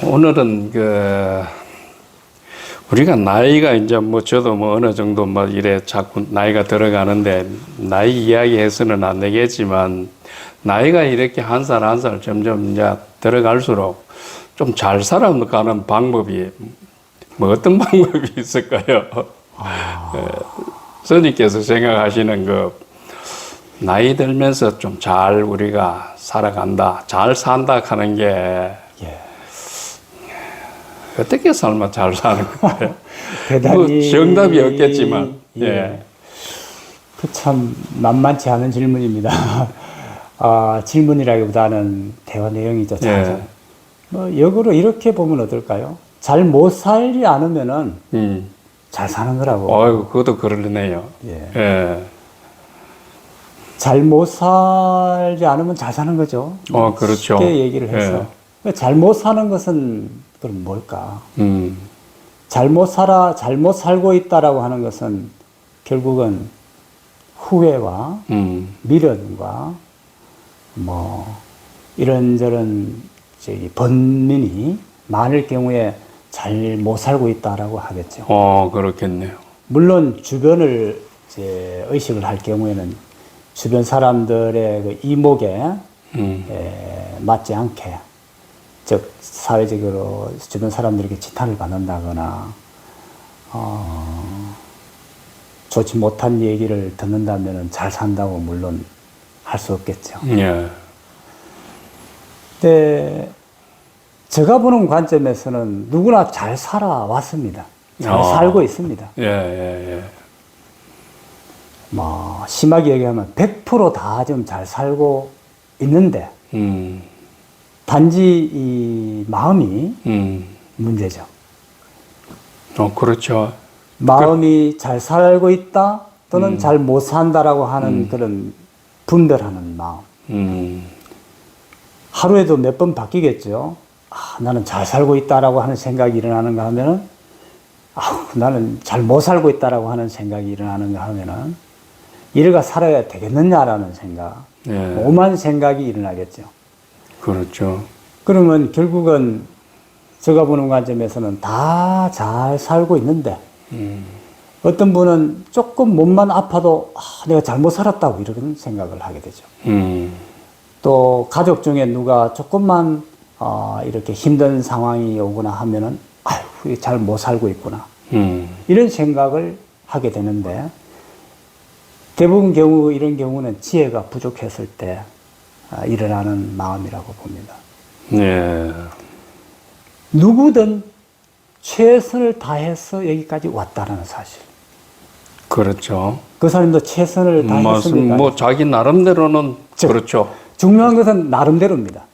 오늘은 우리가 나이가 이제 뭐 저도 뭐 어느 정도 뭐 이래 자꾸 나이가 들어가는데 나이 이야기해서는 안 되겠지만 나이가 이렇게 한 살 한 살 점점 이제 들어갈수록 좀 잘 살아가는 방법이 뭐 어떤 방법이 있을까요? 선생님께서 생각하시는 나이 들면서 좀 잘 우리가 살아간다, 잘 산다 하는 게 어떻게 살면 잘 사는 거예요? 대단히 뭐 정답이 없겠지만, 그 참 만만치 않은 질문입니다. 질문이라기보다는 대화 내용이죠. 뭐 역으로 이렇게 보면 어떨까요? 잘 못 살지 않으면은 잘 사는 거라고. 아이고, 그것도 그러네요. 잘 못 살지 않으면 잘 사는 거죠. 그렇죠. 쉽게 얘기를 해서. 잘 못 사는 것은 그럼 뭘까? 잘못 살고 있다라고 하는 것은 결국은 후회와 미련과 뭐 이런저런 번민이 많을 경우에 잘 못 살고 있다라고 하겠죠. 그렇겠네요. 물론 주변을 이제 의식을 할 경우에는 주변 사람들의 그 이목에 맞지 않게, 즉 사회적으로 주변 사람들에게 지탄을 받는다거나 좋지 못한 얘기를 듣는다면 잘 산다고 물론 할 수 없겠죠. 근데 제가 보는 관점에서는 누구나 잘 살아왔습니다. 잘 살고 있습니다. 뭐 심하게 얘기하면 100% 다 좀 잘 살고 있는데 단지 이 마음이 문제죠. 그렇죠. 마음이 잘 살고 있다 또는 잘 못 산다라고 하는 그런 분별하는 마음. 하루에도 몇 번 바뀌겠죠. 나는 잘 살고 있다라고 하는 생각이 일어나는가 하면은 나는 잘 못 살고 있다라고 하는 생각이 일어나는가 하면은 이래가 살아야 되겠느냐라는 생각, 오만 생각이 일어나겠죠. 그렇죠. 그러면 결국은 제가 보는 관점에서는 다 잘 살고 있는데 어떤 분은 조금 몸만 아파도 내가 잘못 살았다고 이런 생각을 하게 되죠. 또 가족 중에 누가 조금만 이렇게 힘든 상황이 오거나 하면은 잘 못 살고 있구나 이런 생각을 하게 되는데, 대부분 경우 이런 경우는 지혜가 부족했을 때 일어나는 마음이라고 봅니다. 누구든 최선을 다해서 여기까지 왔다는 사실. 그렇죠. 그 사람도 최선을 다했습니다. 뭐 자기 나름대로는 그렇죠. 중요한 것은 나름대로입니다.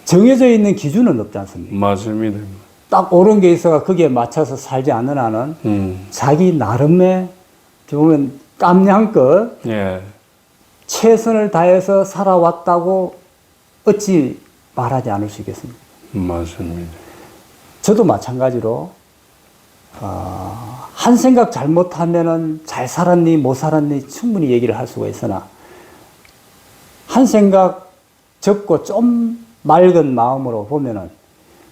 정해져 있는 기준은 없지 않습니까? 맞습니다. 딱 옳은 게 있어가 거기에 맞춰서 살지 않는 한은 자기 나름의 보면 깜냥껏 최선을 다해서 살아왔다고 어찌 말하지 않을 수 있겠습니까? 맞습니다. 저도 마찬가지로 한 생각 잘못하면은 잘 살았니 못 살았니 충분히 얘기를 할 수가 있으나 한 생각 접고 좀 맑은 마음으로 보면은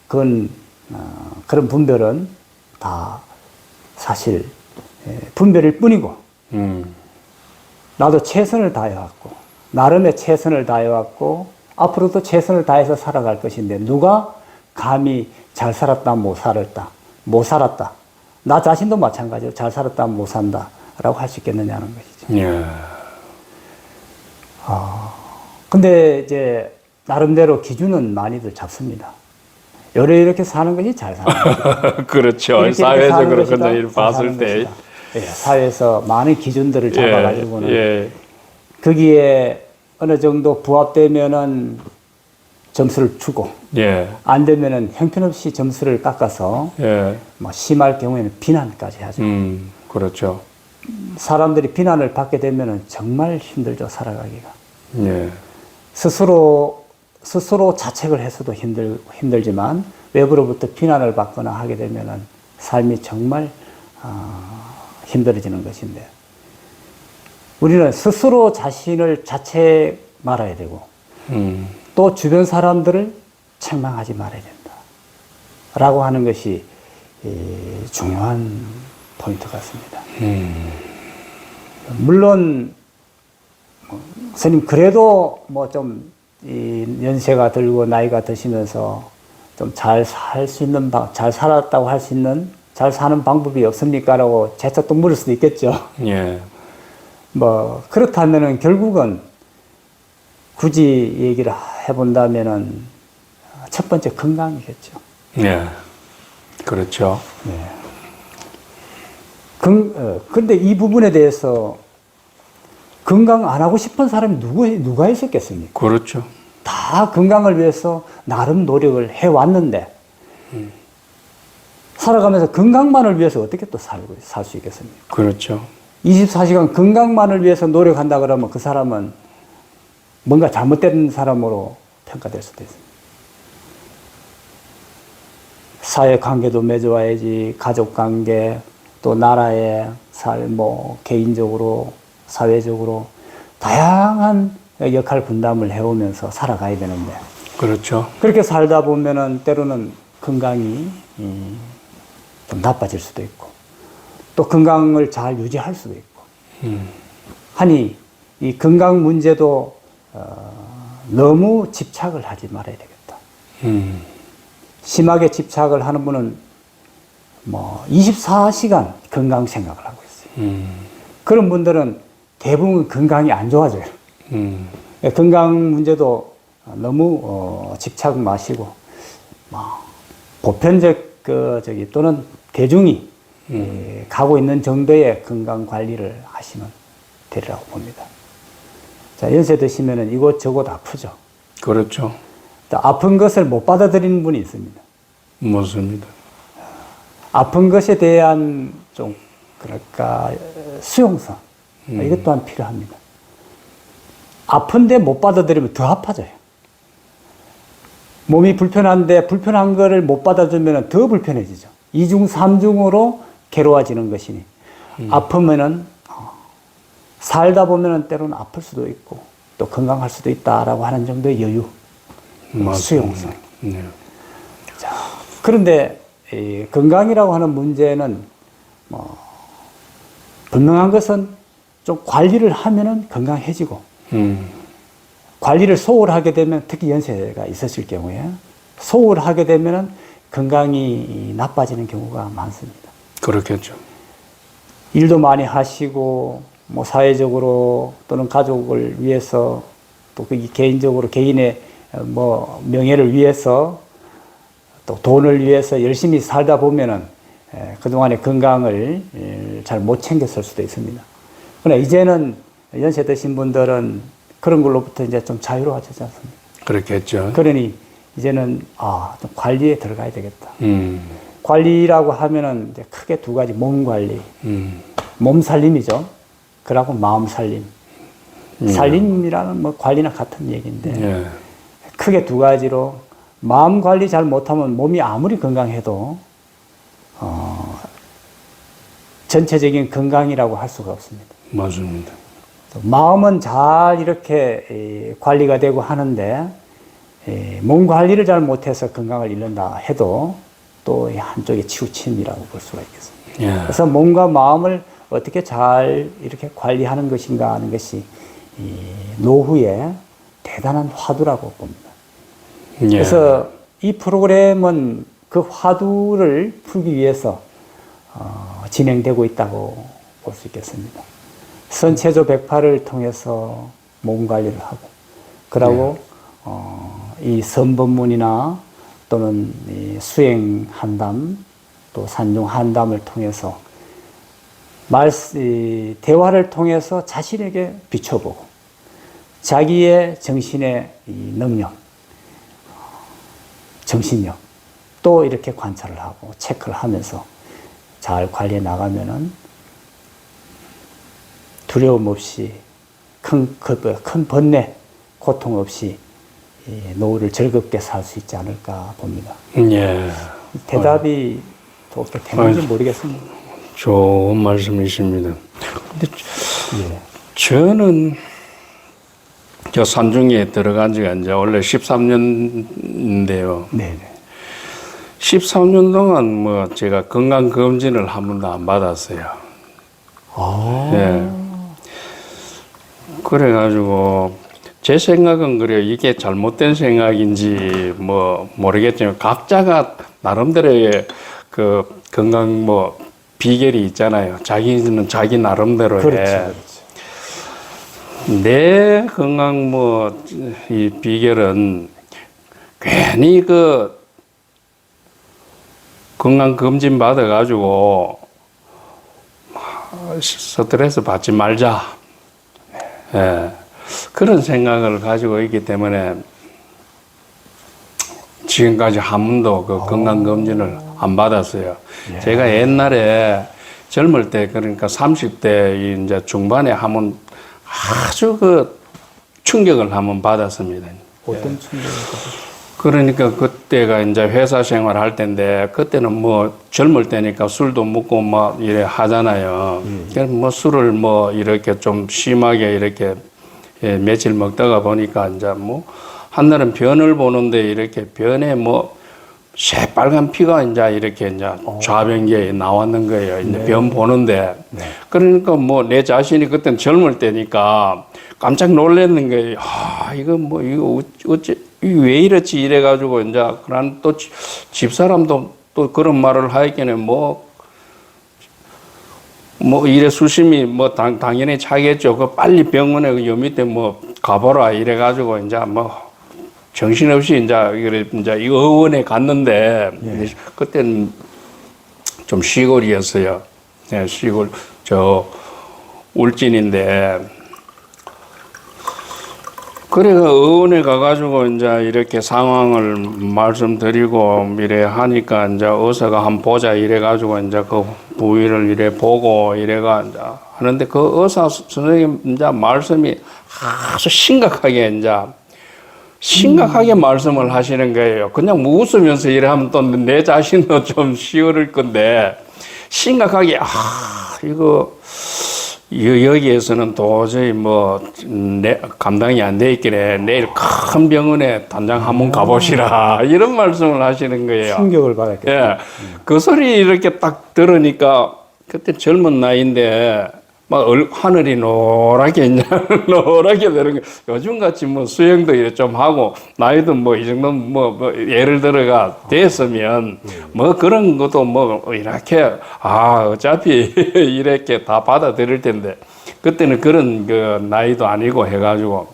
그건 그런 분별은 다 사실 분별일 뿐이고 나도 최선을 다해왔고 나름의 최선을 다해왔고 앞으로도 최선을 다해서 살아갈 것인데 누가 감히 잘 살았다 못 살았다 나 자신도 마찬가지로 잘 살았다 못 산다 라고 할 수 있겠느냐는 것이죠. 근데 이제 나름대로 기준은 많이들 잡습니다. 이렇게 사는 것이 잘 사는 거죠. 그렇죠. 사회적으로 그냥 봤을 때 사회에서 많은 기준들을 잡아가지고는 거기에 어느 정도 부합되면은 점수를 주고 안 되면은 형편없이 점수를 깎아서 뭐 심할 경우에는 비난까지 하죠. 그렇죠. 사람들이 비난을 받게 되면은 정말 힘들죠, 살아가기가. 스스로 자책을 해서도 힘들지만 외부로부터 비난을 받거나 하게 되면은 삶이 정말 힘들어지는 것인데, 우리는 스스로 자신을 자책 말아야 되고 또 주변 사람들을 책망하지 말아야 된다. 라고 하는 것이 중요한 포인트 같습니다. 물론 스님 그래도 뭐 좀 연세가 들고 나이가 드시면서 좀 잘 살 수 있는 잘 살았다고 할 수 있는 잘 사는 방법이 없습니까라고 재차 또 물을 수도 있겠죠. 예. 뭐 그렇다면은 결국은 굳이 얘기를 해본다면은 첫 번째 건강이겠죠. 예. 그렇죠. 네. 근데 이 부분에 대해서 건강 안 하고 싶은 사람이 누가 있었겠습니까? 그렇죠. 다 건강을 위해서 나름 노력을 해왔는데, 살아가면서 건강만을 위해서 어떻게 또 살 수 있겠습니까? 그렇죠. 24시간 건강만을 위해서 노력한다 그러면 그 사람은 뭔가 잘못된 사람으로 평가될 수도 있습니다. 사회 관계도 맺어와야지, 가족 관계, 또 나라의 개인적으로, 사회적으로 다양한 역할 분담을 해오면서 살아가야 되는데. 그렇죠. 그렇게 살다 보면은 때로는 건강이 좀 나빠질 수도 있고, 또 건강을 잘 유지할 수도 있고. 하니, 이 건강 문제도 너무 집착을 하지 말아야 되겠다. 심하게 집착을 하는 분은 뭐 24시간 건강 생각을 하고 있어요. 그런 분들은 대부분 건강이 안 좋아져요. 건강 문제도 너무 집착 마시고, 보편적 또는 대중이 가고 있는 정도의 건강 관리를 하시면 되리라고 봅니다. 자, 연세 드시면은 이곳저곳 아프죠. 그렇죠. 또 아픈 것을 못 받아들이는 분이 있습니다. 맞습니다. 아픈 것에 대한 좀 수용성, 이것 또한 필요합니다. 아픈데 못 받아들이면 더 아파져요. 몸이 불편한데 불편한 거를 못 받아주면 더 불편해지죠. 2중, 3중으로 괴로워지는 것이니, 아프면은 살다 보면은 때로는 아플 수도 있고 또 건강할 수도 있다라고 하는 정도의 여유, 수용성. 네. 자, 그런데 이 건강이라고 하는 문제는 분명한 것은 좀 관리를 하면은 건강해지고, 관리를 소홀하게 되면, 특히 연세가 있으실 경우에 소홀하게 되면은 건강이 나빠지는 경우가 많습니다. 그렇겠죠. 일도 많이 하시고, 뭐 사회적으로 또는 가족을 위해서, 또 개인적으로 개인의 명예를 위해서, 또 돈을 위해서 열심히 살다 보면은 그동안의 건강을 잘 못 챙겼을 수도 있습니다. 그러나 이제는 연세 드신 분들은 그런 걸로부터 이제 좀 자유로워지지 않습니까? 그렇겠죠. 그러니 이제는 좀 관리에 들어가야 되겠다. 관리라고 하면은 이제 크게 두 가지, 몸 관리, 몸 살림이죠. 그러고 마음 살림. 살림이라는 관리나 같은 얘기인데, 예. 크게 두 가지로, 마음 관리 잘 못하면 몸이 아무리 건강해도 전체적인 건강이라고 할 수가 없습니다. 맞습니다. 마음은 잘 이렇게 관리가 되고 하는데, 몸 관리를 잘 못해서 건강을 잃는다 해도 또 한쪽에 치우침이라고 볼 수가 있겠습니다. 예. 그래서 몸과 마음을 어떻게 잘 이렇게 관리하는 것인가 하는 것이 노후의 대단한 화두라고 봅니다. 예. 그래서 이 프로그램은 그 화두를 풀기 위해서 진행되고 있다고 볼 수 있겠습니다. 선체조 108을 통해서 몸 관리를 하고, 그러고 이 선법문이나 또는 이 수행 한담, 또 산중 한담을 통해서 대화를 통해서 자신에게 비춰보고, 자기의 정신의 이 능력, 정신력, 또 이렇게 관찰을 하고 체크를 하면서 잘 관리해 나가면은 두려움 없이 큰 번뇌, 고통 없이 노후를 즐겁게 살 수 있지 않을까 봅니다. 예. 대답이 좋게 되는지 모르겠습니다. 좋은 말씀이십니다. 근데 예. 저는 저 산중에 들어간 지가 이제 원래 13년인데요. 네. 13년 동안 뭐 제가 건강 검진을 한 번도 안 받았어요. 아. 예. 그래가지고 제 생각은 그래요. 이게 잘못된 생각인지 뭐 모르겠지만 각자가 나름대로의 그 건강 뭐 비결이 있잖아요. 자기는 자기 나름대로의. 그렇죠. 내 건강 뭐 이 비결은 괜히 그 건강 검진 받아가지고 스트레스 받지 말자. 예. 그런 생각을 가지고 있기 때문에 지금까지 한 번도 그 건강 검진을 안 받았어요. 예. 제가 옛날에 젊을 때 그러니까 30대 이제 중반에 한번 아주 그 충격을 한번 받았습니다. 어떤 충격을 받으셨어요? 그러니까 그때가 이제 회사 생활 할 때인데 그때는 뭐 젊을 때니까 술도 먹고 뭐 이래 하잖아요. 그래서 뭐 술을 뭐 이렇게 좀 심하게 이렇게 예, 며칠 먹다가 보니까 이제 뭐 한날은 변을 보는데 이렇게 변에 뭐 새빨간 피가 이제 이렇게 이제 좌변기에 나왔는 거예요. 이제 네. 변 보는데 네. 그러니까 뭐 내 자신이 그땐 젊을 때니까 깜짝 놀랐는 거예요. 아 이거 뭐 이거 어째 이게 왜 이렇지 이래가지고 이제 그런 또 집사람도 또 그런 말을 하였기는 뭐 이래 수심이 뭐 당연히 차겠죠. 그 빨리 병원에 요 밑에 뭐 가보라 이래가지고 이제 뭐 정신없이 이제 이 의원에 갔는데 예. 그때는 좀 시골이었어요. 네, 시골 저 울진인데 그래가 의원에 가가지고 이제 이렇게 상황을 말씀드리고 이래 하니까 이제 의사가 한번 보자 이래가지고 이제 그 부위를 이래 보고 이래가 이제 하는데 그 의사 선생님 이제 말씀이 아주 심각하게 말씀을 하시는 거예요. 그냥 뭐 웃으면서 이래 하면 또 내 자신도 좀 시원할 건데 심각하게 이거 여기에서는 도저히 뭐 감당이 안 돼 있길래 내일 큰 병원에 단장 한번 가보시라 이런 말씀을 하시는 거예요. 충격을 받았겠죠. 예, 그 소리 이렇게 딱 들으니까 그때 젊은 나이인데 막 하늘이 노랗게 이제 노랗게 되는 거예요. 요즘 같이 뭐 수영도 이래 좀 하고 나이도 뭐 이 정도 뭐 예를 들어가 됐으면 뭐 그런 것도 뭐 이렇게 어차피 이렇게 다 받아들일 텐데 그때는 그런 그 나이도 아니고 해가지고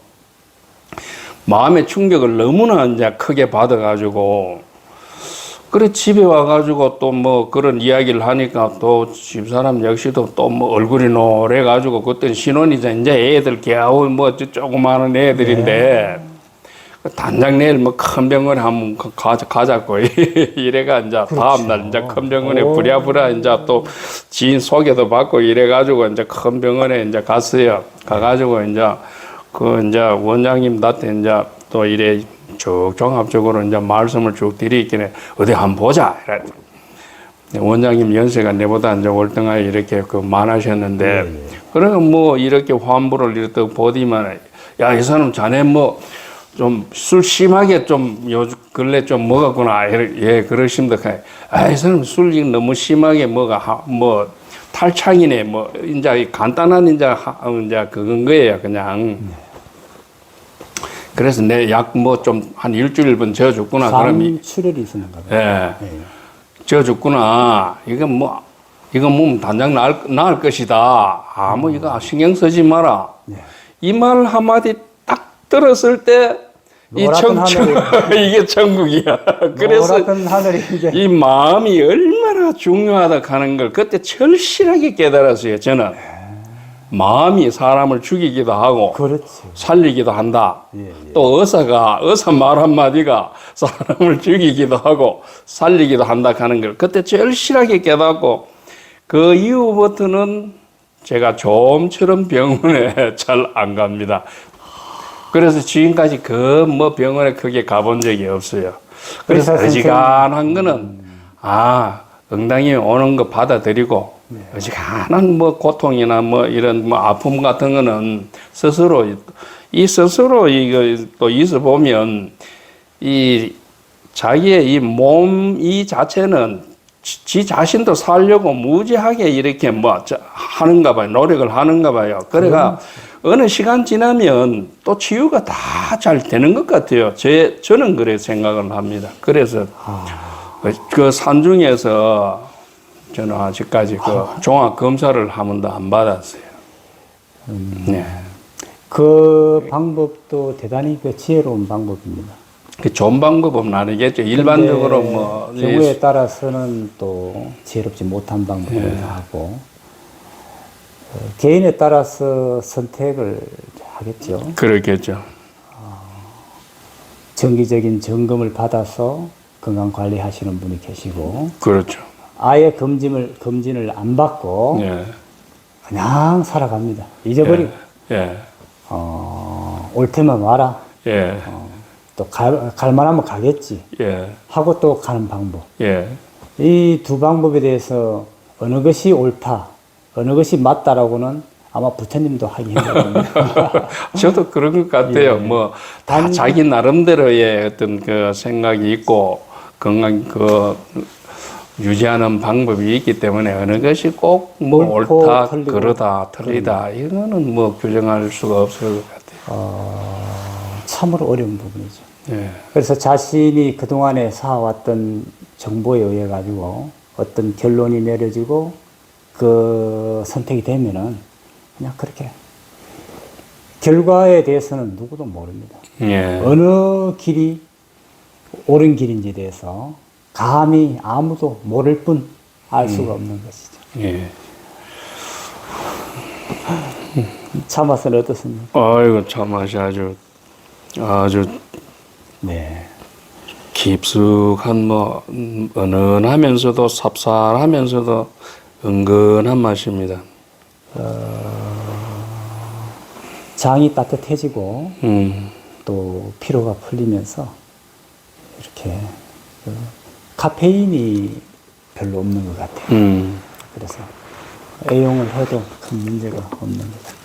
마음의 충격을 너무나 이제 크게 받아가지고 그래 집에 와가지고 또 뭐 그런 이야기를 하니까 또 집사람 역시도 또 뭐 얼굴이 노래가지고 그때 신혼이자 이제 애들 겨우 뭐 조그마한 애들인데 단장 내일 뭐 큰 병원에 한번 가자고 이래가 이제 다음날 이제 큰 병원에 부랴부랴 이제 또 지인 소개도 받고 이래가지고 이제 큰 병원에 이제 갔어요. 가가지고 이제 그 이제 원장님 나한테 이제 또 이래 쭉 종합적으로 이제 말씀을 쭉 드리기는 어디 한번 보자. 원장님 연세가 내보다 이제 월등하게 이렇게 그 많으셨는데, 그러니까 뭐 이렇게 환부를 이렇게 보디만, 야, 이 사람 자네 뭐 좀 술 심하게 좀 요즘 근래 좀 먹었구나. 예, 그러십니다. 이 사람 술 너무 심하게 뭐 탈창이네. 뭐 이제 간단한 이제 그건 거예요. 그냥. 그래서 내 약 뭐 좀 한 일주일분 저어줬구나. 그러면 출혈이 있었는가 봐요. 예, 저어줬구나. 이거 뭐 단장 나을 것이다. 뭐 이거 신경 쓰지 마라. 이 말 한마디 딱 들었을 때 이 이게 천국이야. 그래서 하늘이 이제 이 마음이 얼마나 중요하다 하는 걸 그때 절실하게 깨달았어요. 저는 마음이 사람을 죽이기도 하고 그렇지. 살리기도 한다. 또 의사 말 한마디가 사람을 죽이기도 하고 살리기도 한다 하는 걸 그때 절실하게 깨닫고 그 이후부터는 제가 좀처럼 병원에 잘 안 갑니다. 그래서 지금까지 그 뭐 병원에 크게 가본 적이 없어요. 그래서 어지간한 거는 응당이 오는 거 받아들이고 어지간한 뭐 고통이나 뭐 이런 뭐 아픔 같은 거는 스스로 이 스스로 이거 또 있어 보면 이 자기의 이 몸 이 자체는 지 자신도 살려고 무지하게 이렇게 뭐 하는가 봐요. 노력을 하는가 봐요. 그래가 어느 시간 지나면 또 치유가 다 잘 되는 것 같아요. 저는 그래 생각을 합니다. 그래서 그 산중에서 저는 아직까지 그 종합 검사를 한 번도 안 받았어요. 네. 그 방법도 대단히 그 지혜로운 방법입니다. 그 좋은 방법은 아니겠죠. 일반적으로 뭐 경우에 따라서는 또 지혜롭지 못한 방법을 예. 하고 개인에 따라서 선택을 하겠죠. 그렇겠죠. 정기적인 점검을 받아서 건강 관리하시는 분이 계시고 그렇죠. 아예 검진을 안 받고 예. 그냥 살아갑니다. 잊어버리고 예. 올 테면 와라. 예. 또 갈 만하면 가겠지. 예. 하고 또 가는 방법. 예. 이 두 방법에 대해서 어느 것이 옳다, 어느 것이 맞다라고는 아마 부처님도 하기 힘들거든요. 저도 그런 것 같아요. 예. 뭐, 다 자기 나름대로의 어떤 그 생각이 있고, 건강, 유지하는 방법이 있기 때문에 어느 것이 꼭 뭐 옳고 옳다, 틀리고. 그러다, 틀리다, 이거는 뭐 규정할 수가 없을 것 같아요. 참으로 어려운 부분이죠. 예. 그래서 자신이 그동안에 쌓아왔던 정보에 의해 가지고 어떤 결론이 내려지고 그 선택이 되면은 그냥 그렇게 결과에 대해서는 누구도 모릅니다. 예. 어느 길이 옳은 길인지에 대해서 감히 아무도 모를 뿐 알 수가 없는 것이죠. 예. 참맛은 어떻습니까? 아이고, 참 아주 네. 깊숙한 뭐 은은하면서도 삽살하면서도 은근한 맛입니다. 장이 따뜻해지고 음. 또 피로가 풀리면서 이렇게 그 카페인이 별로 없는 것 같아요. 그래서 애용을 해도 큰 문제가 없는 것 같아요.